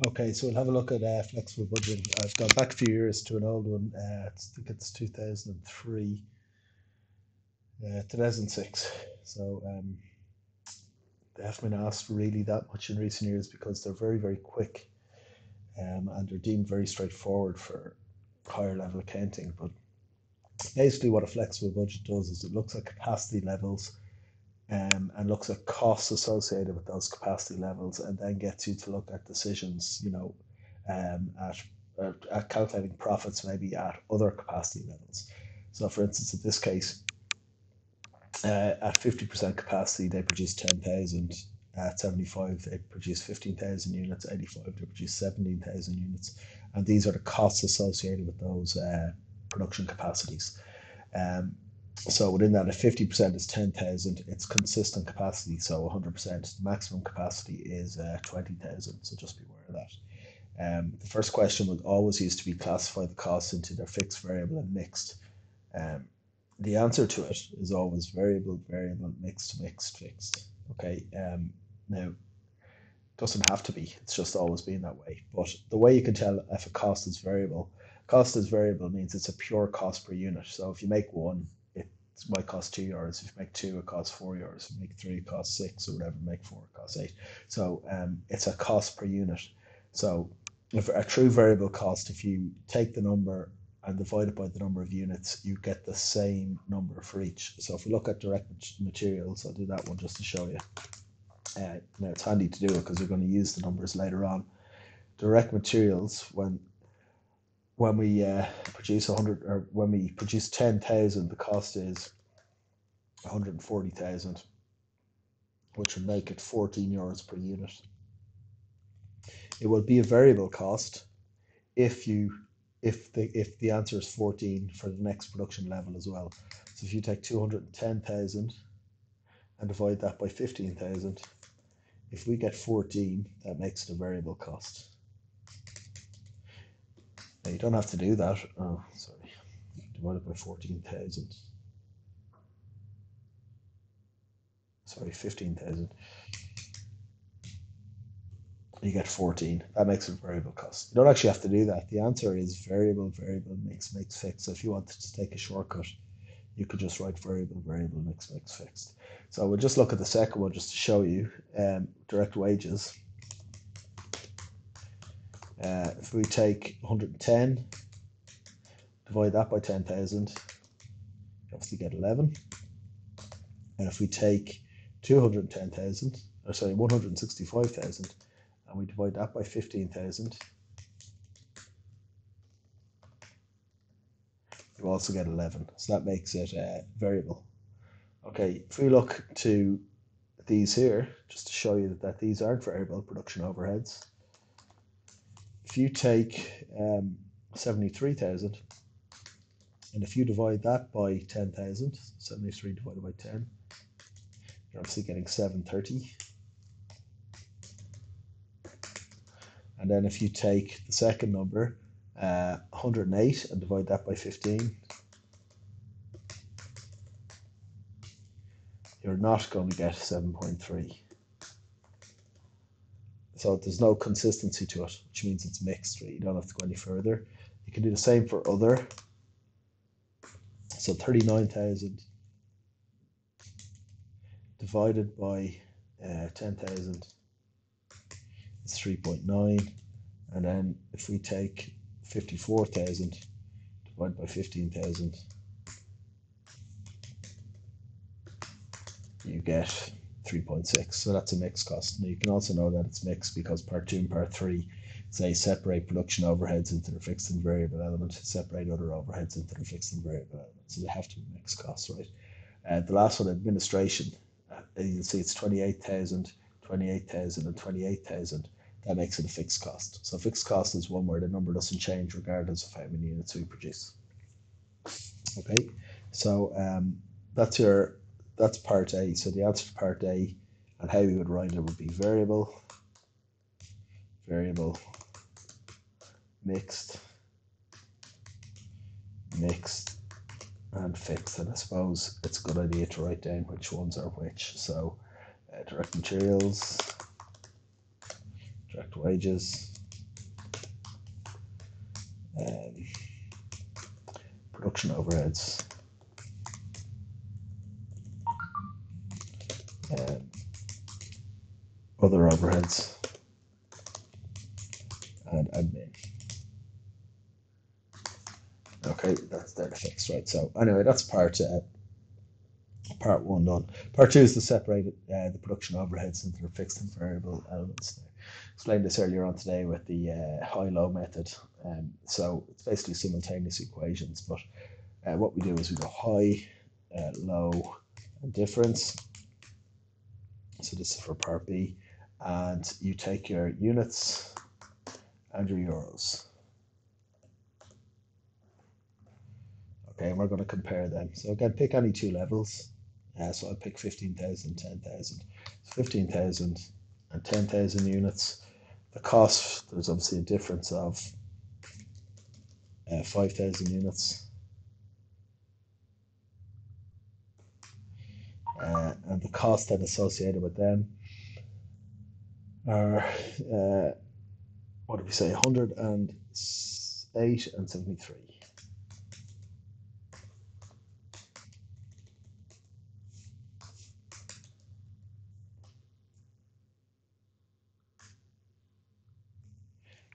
Okay, so we'll have a look at flexible budgeting. I've gone back a few years to an old one. I think it's 2003, 2006. So they haven't been asked really that much in recent years because they're very, very quick, and they're deemed very straightforward for higher level accounting. But basically, what a flexible budget does is it looks at capacity levels, and looks at costs associated with those capacity levels, and then gets you to look at decisions, at calculating profits maybe at other capacity levels. So, for instance, in this case, at 50% capacity, they produce 10,000. At 75, they produce 15,000 units. 85, they produce 17,000 units. And these are the costs associated with those production capacities. Um, so within that, if 50% is 10,000, it's consistent capacity. So 100%, the maximum capacity is 20,000. So just be aware of that. The first question would always used to be classify the costs into their fixed, variable, and mixed. Um, the answer to it is always variable, variable, mixed, mixed, fixed. Okay. Now, it doesn't have to be. It's just always been that way. But the way you can tell if a cost is variable means it's a pure cost per unit. So if you make one, it might cost €2. If you make two, it costs €4. If you make three, it costs six, or whatever. Make four, it costs eight. So it's a cost per unit. So if a true variable cost, if you take the number and divide it by the number of units, you get the same number for each. So if we look at direct materials, I'll do that one just to show you. Now it's handy to do it because you're going to use the numbers later on. Direct materials, when we produce 100, or when we produce 10,000, the cost is 140,000, which would make it €14 per unit. It will be a variable cost if the answer is 14 for the next production level as well. So if you take 210,000 and divide that by 15,000, if we get 14, that makes it a variable cost. Now you don't have to do that. Oh, sorry. Divided by 14,000. Sorry, 15,000. You get 14. That makes it a variable cost. You don't actually have to do that. The answer is variable, variable, mix, mix, fixed. So if you wanted to take a shortcut, you could just write variable, variable, mix, mix, fixed. So we'll just look at the second one just to show you direct wages. If we take 110, divide that by 10,000, you obviously get 11. And if we take 210,000, or sorry, 165,000, and we divide that by 15,000, you also get 11. So that makes it variable. Okay, if we look to these here, just to show you that these aren't variable production overheads. If you take 73,000, and if you divide that by 10,000, 73 divided by 10, you're obviously getting 730. And then if you take the second number, 108, and divide that by 15, you're not going to get 7.3. So there's no consistency to it, which means it's mixed, right? You don't have to go any further. You can do the same for other. So 39,000 divided by 10,000 is 3.9. And then if we take 54,000 divided by 15,000, you get 3.6. So that's a mixed cost. Now you can also know that it's mixed because part 2 and part 3 say separate production overheads into their fixed and variable element, separate other overheads into their fixed and variable element. So they have to be mixed costs, right? The last one, administration, you'll see it's 28,000, 28,000, and 28,000. That makes it a fixed cost. So fixed cost is one where the number doesn't change regardless of how many units we produce. Okay, so that's part A. So the answer to part A and how we would write it would be variable, variable, mixed, mixed, and fixed. And I suppose it's a good idea to write down which ones are which. So direct materials, direct wages, production overheads, other overheads, and admin. Okay, that's then fixed, right? So anyway, that's part one done. Part two is to separate the production overheads into their fixed and variable elements. I explained this earlier on today with the high-low method. So it's basically simultaneous equations, but what we do is we go high, low, and difference. So this is for part B. And you take your units and your euros. Okay, and we're going to compare them. So again, pick any two levels. So I'll pick 15,000, 10,000. So 15,000 and 10,000 units. The cost, there's obviously a difference of 5,000 units. And the cost then associated with them are, what did we say, 108 and 73.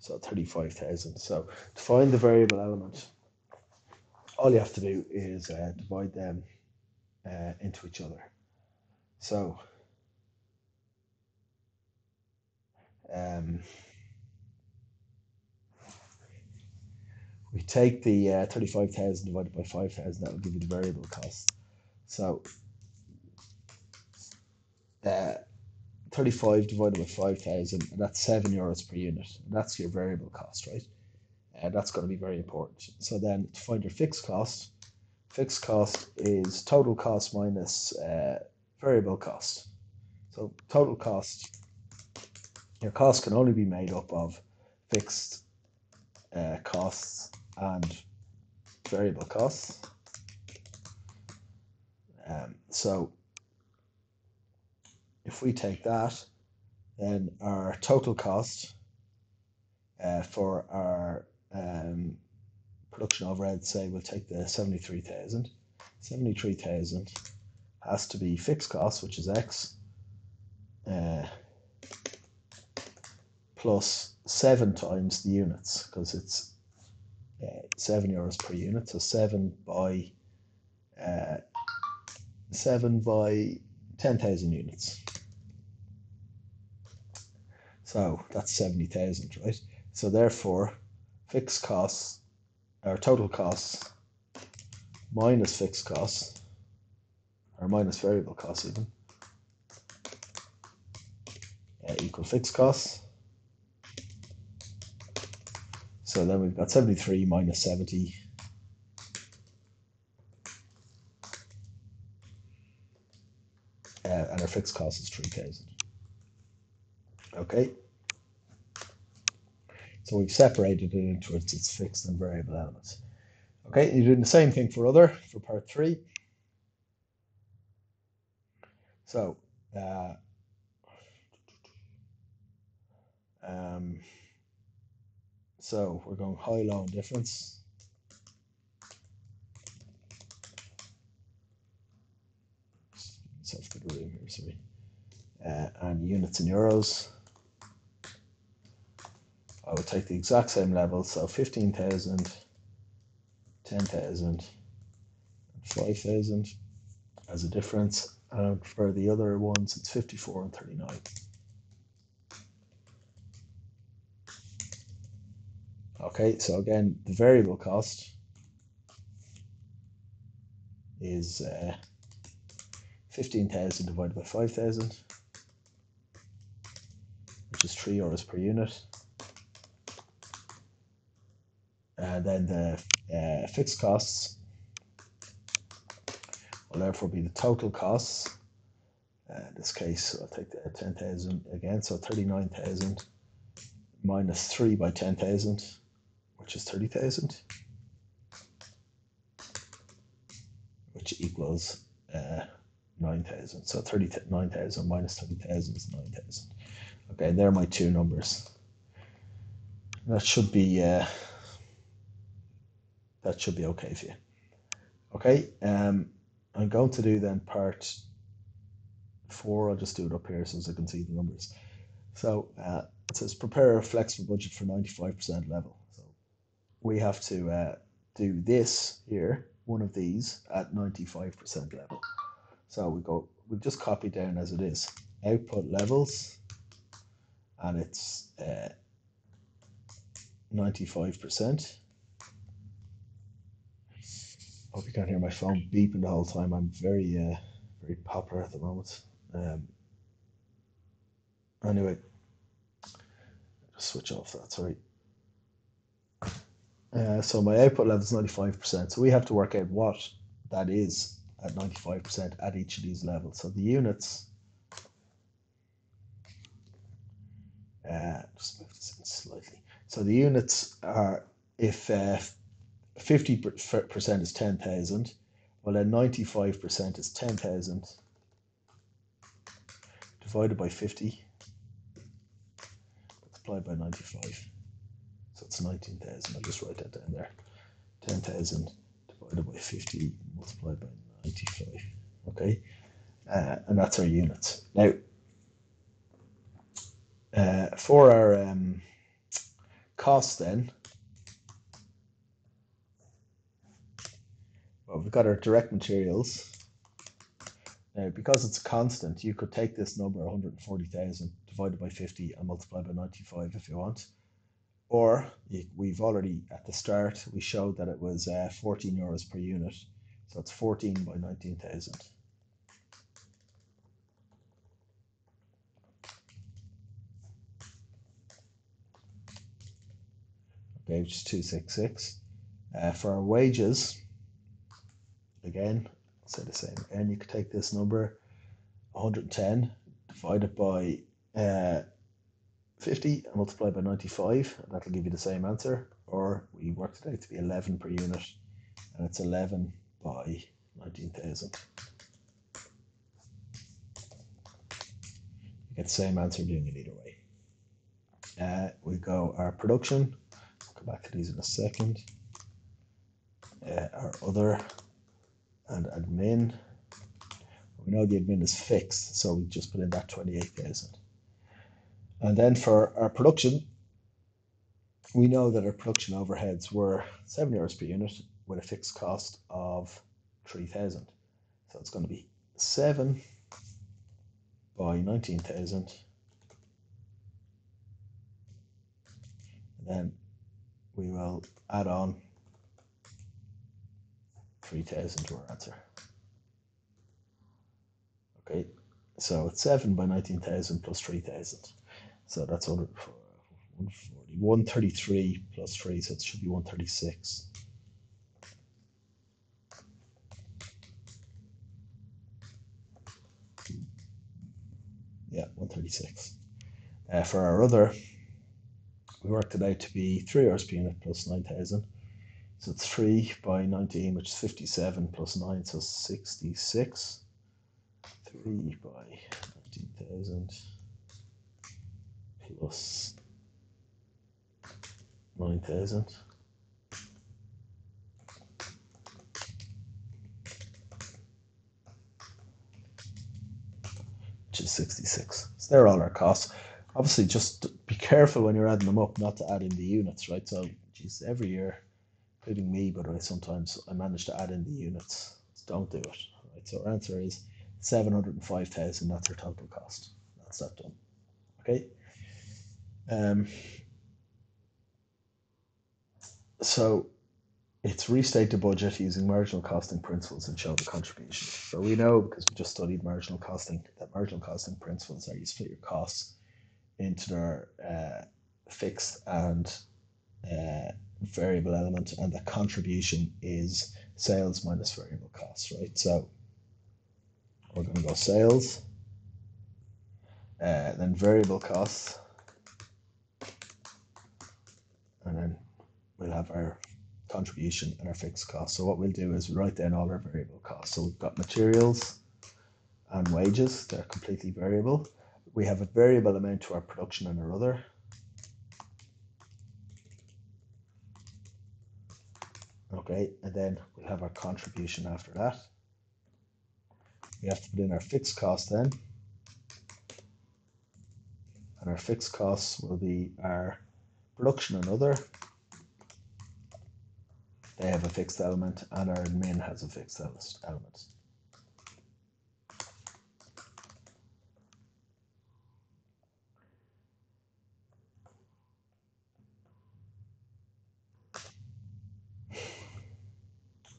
So 35,000. So to find the variable element, all you have to do is divide them into each other. So we take the 35,000 divided by 5,000, that will give you the variable cost. So 35 divided by 5,000, and that's €7 per unit. And that's your variable cost, right? That's going to be very important. So then to find your fixed cost is total cost minus variable cost. So total cost, your cost can only be made up of fixed costs and variable costs. So if we take that, then our total cost for our production overhead, say we'll take the 73,000. 73,000 has to be fixed cost, which is X, plus 7 times the units, because it's €7 per unit. So 7 by 10,000 units. So that's 70,000, right? So therefore, fixed costs, or total costs, minus fixed costs, or minus variable costs even, equal fixed costs. So then we've got 73 minus 70. And our fixed cost is 3,000. Okay. So we've separated it into its fixed and variable elements. Okay, you're doing the same thing for part 3. So, so we're going high, low, and difference. Self good room here, sorry. And units and euros. I would take the exact same level, so 15,000, 10,000, and 5,000 as a difference. And for the other ones, it's 54 and 39. Okay, so again, the variable cost is 15,000 divided by 5,000, which is €3 per unit. And then the fixed costs will therefore be the total costs. In this case, I'll take the 10,000 again, so 39,000 minus 3 by 10,000, which is 30,000, which equals 9,000. So 39,000 minus 30,000 is 9,000. Okay, and there are my two numbers. That should be that should be okay for you. Okay, I'm going to do then part 4. I'll just do it up here so as I can see the numbers. So it says prepare a flexible budget for 95% level. So we have to do this here, one of these at 95% level. So we'll just copy down as it is. Output levels, and it's 95%. Hope you can't hear my phone beeping the whole time. I'm very popular at the moment. Anyway, just switch off that, sorry. So my output level is 95%. So we have to work out what that is at 95% at each of these levels. So the units, just move this in slightly. So the units are, if 50% is 10,000, well then 95% is 10,000 divided by 50 multiplied by 95. So it's 19,000. I'll just write that down there. 10,000 divided by 50 multiplied by 95. Okay, and that's our units. Now, for our costs then, well, we've got our direct materials. Now, because it's a constant, you could take this number, 140,000, divided by 50 and multiply by 95 if you want. Or we've already, at the start, we showed that it was 14 euros per unit. So it's 14 by 19,000. Okay, which is 266. For our wages, again, I'll say the same. And you could take this number, 110, divided by 50 and multiply by 95, and that'll give you the same answer. Or we worked it out to be 11 per unit, and it's 11 by 19,000. You get the same answer doing it either way. We go our production. I'll come back to these in a second. Our other and admin. We know the admin is fixed, so we just put in that 28,000. And then for our production, we know that our production overheads were 7 euros per unit with a fixed cost of 3,000. So it's going to be 7 by 19,000. And then we will add on 3,000 to our answer. Okay, so it's 7 by 19,000 plus 3,000. So that's 133 plus 3, so it should be 136. Yeah, 136. For our other, we worked it out to be 3 hours per unit plus 9,000. So it's 3 by 19, which is 57 plus 9, so 66. 3 by 19,000 plus 9,000. Which is 66. So they're all our costs. Obviously, just be careful when you're adding them up not to add in the units, right? So, geez, every year, including me, by the way, sometimes I manage to add in the units. So don't do it. Right? So our answer is 705,000. That's our total cost. That's that done. Okay. So it's restate the budget using marginal costing principles and show the contribution. So we know, because we just studied marginal costing, that marginal costing principles are you split your costs into their fixed and variable element, and the contribution is sales minus variable costs, right? So we're going to go sales, then variable costs, and then we'll have our contribution and our fixed costs. So what we'll do is write down all our variable costs. So we've got materials and wages, they're completely variable. We have a variable amount to our production and our other. Okay, and then we'll have our contribution after that. We have to put in our fixed cost then. And our fixed costs will be our production and other. They have a fixed element, and our admin has a fixed element.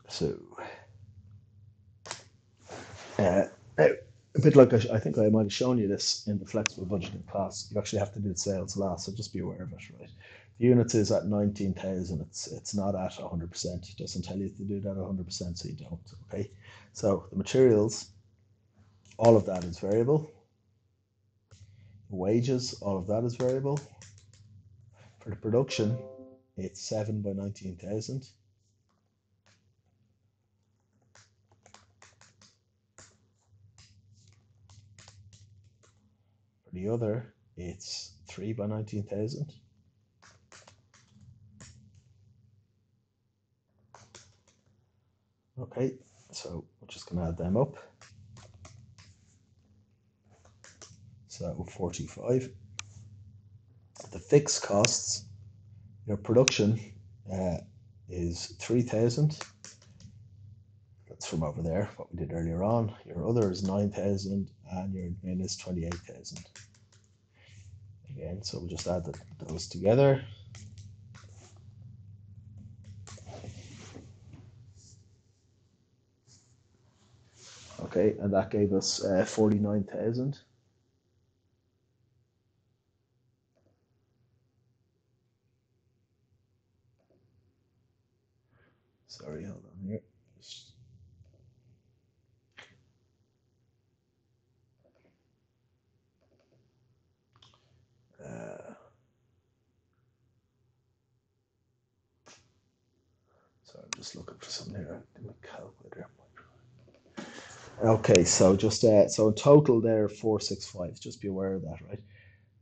So, now, a bit like I think I might have shown you this in the flexible budgeting class. You actually have to do the sales last, so just be aware of it, right? The units is at 19,000. It's not at 100%. It doesn't tell you to do that at 100%, so you don't. Okay. So the materials, all of that is variable. Wages, all of that is variable. For the production, it's 7 by 19,000. For the other, it's 3 by 19,000. Okay, so we're just going to add them up. So 45. The fixed costs, your production is 3,000. That's from over there, what we did earlier on. Your other is 9,000, and your admin is 28,000. Again, so we'll just add those together. Okay, and that gave us 49,000. Sorry, hold on here. So I'm just looking for something here. Do my calculator. Okay, so just so in total there 465. Just be aware of that, right?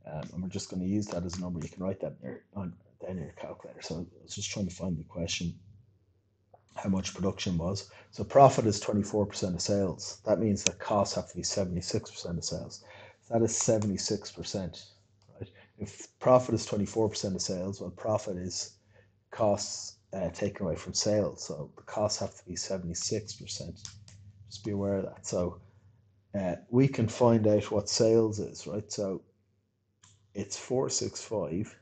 And we're just going to use that as a number. You can write that there on down in your calculator. So I was just trying to find the question, how much production was. So profit is 24% of sales. That means that costs have to be 76% of sales. So that is 76%, right? If profit is 24% of sales, well, profit is costs taken away from sales. So the costs have to be 76%. Just be aware of that. So we can find out what sales is, right? So it's 465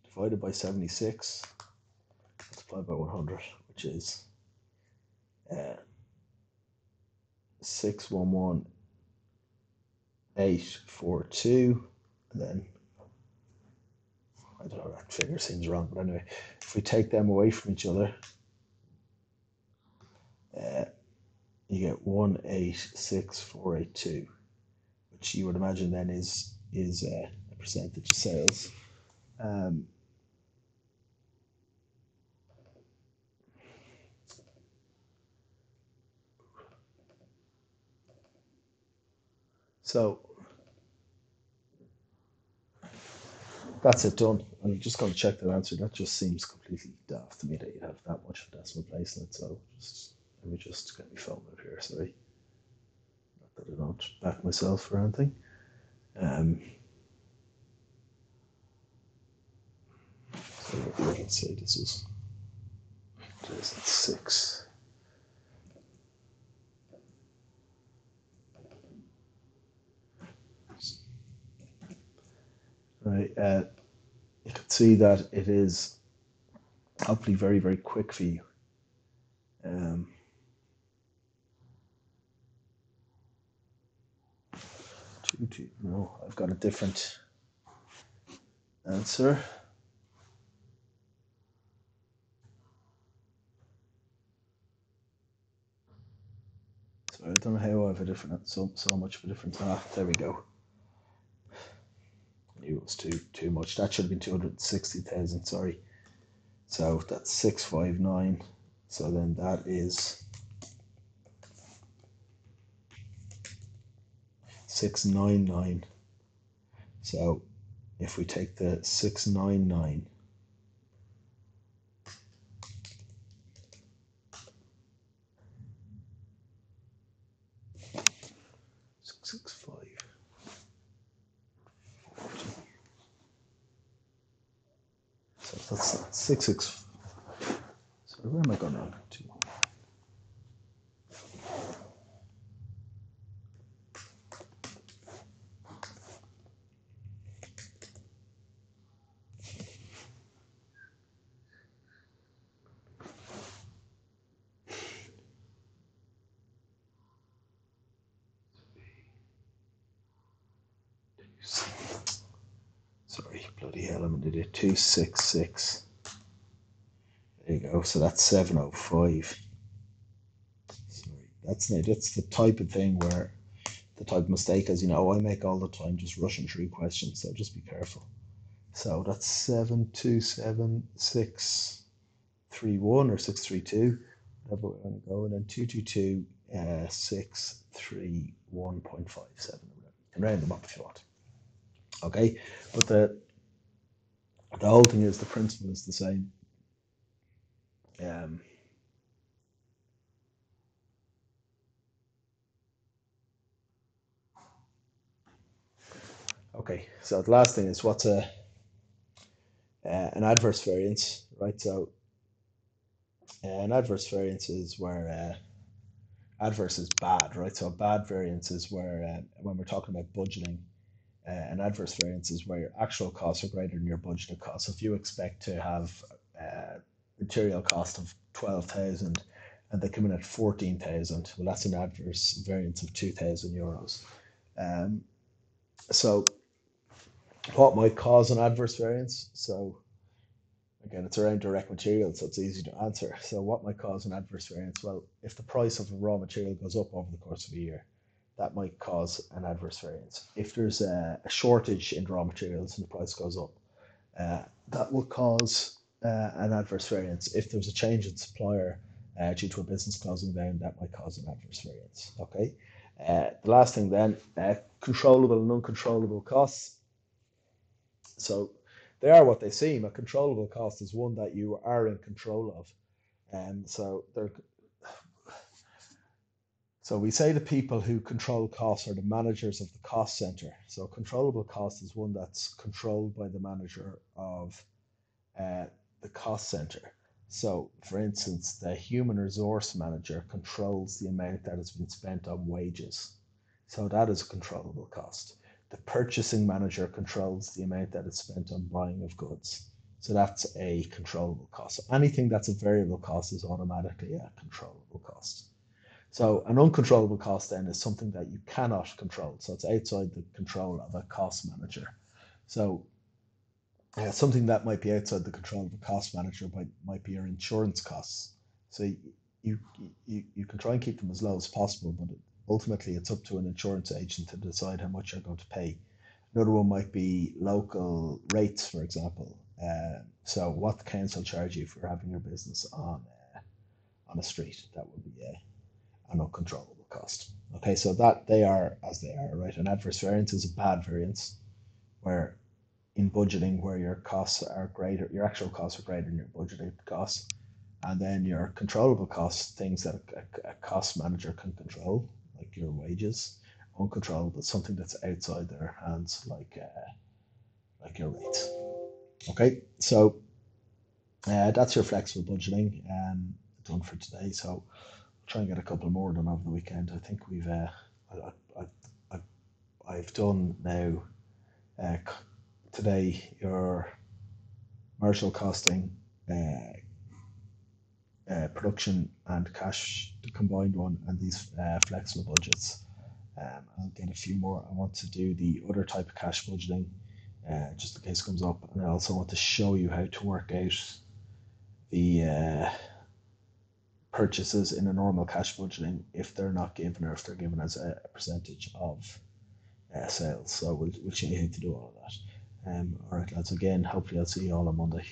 divided by 76 multiplied by 100, which is 611,842. And then I don't know, that figure seems wrong, but anyway, if we take them away from each other, you get 186,482, which you would imagine then is a percentage of sales. So that's it done. I'm just going to check that answer. That just seems completely daft to me that you have that much of decimal place in it. So let me just get my phone out here. Sorry, not that I don't back myself or anything. So let's say this is 2006. Right, you can see that it is hopefully very, very quick for you. No, I've got a different answer. So I don't know how I have a different, so much of a difference. There we go. I knew it was too much. That should have been 260,000. Sorry. So that's 659. So then that is 699. So if we take the 699 that's 6. So where am I going on to? Sorry, bloody hell, I'm going to do 266. There you go. So that's 705. Sorry, that's the type of thing where the type of mistake, as you know, I make all the time, just rushing through questions. So just be careful. So that's 727631 or 632, whatever we're going to go, and then 222 631.57. You can round them up if you want. Okay, but the whole thing is the principle is the same. Um, okay, so the last thing is what's an adverse variance, right? So an adverse variance is where adverse is bad, right? So a bad variance is where when we're talking about budgeting, an adverse variance is where your actual costs are greater than your budgeted costs. If you expect to have material cost of 12,000 and they come in at 14,000, well, that's an adverse variance of €2,000. Um, so what might cause an adverse variance? So again, it's around direct material, so it's easy to answer. So what might cause an adverse variance? Well, if the price of a raw material goes up over the course of a year, that might cause an adverse variance. If there's a shortage in raw materials and the price goes up, that will cause an adverse variance. If there's a change in supplier due to a business closing down, that might cause an adverse variance. Okay. The last thing then, controllable and uncontrollable costs. So they are what they seem. A controllable cost is one that you are in control of. So they're So we say the people who control costs are the managers of the cost center. So controllable cost is one that's controlled by the manager of uh, the cost center. So for instance, the human resource manager controls the amount that has been spent on wages. So that is a controllable cost. The purchasing manager controls the amount that is spent on buying of goods. So that's a controllable cost. So anything that's a variable cost is automatically a controllable cost. So an uncontrollable cost then is something that you cannot control. So it's outside the control of a cost manager. So something that might be outside the control of a cost manager might be your insurance costs. So you, you can try and keep them as low as possible, but ultimately it's up to an insurance agent to decide how much you're going to pay. Another one might be local rates, for example. So what the council charge you for having your business on a street, that would be an uncontrollable cost. Okay, so that they are as they are, right? An adverse variance is a bad variance where in budgeting where your costs are greater, your actual costs are greater than your budgeted costs. And then your controllable costs, things that a cost manager can control, like your wages. Uncontrollable, something that's outside their hands, like your rates. Okay, so that's your flexible budgeting done for today. So try and get a couple more done over the weekend. I think I've done now uh, today your marginal costing, production and cash, the combined one, and these flexible budgets. I'll get a few more. I want to do the other type of cash budgeting, just in case it comes up, and I also want to show you how to work out the purchases in a normal cash budgeting if they're not given or if they're given as a percentage of sales. So we'll show you how to do all of that. All right, lads. Again, hopefully I'll see you all on Monday.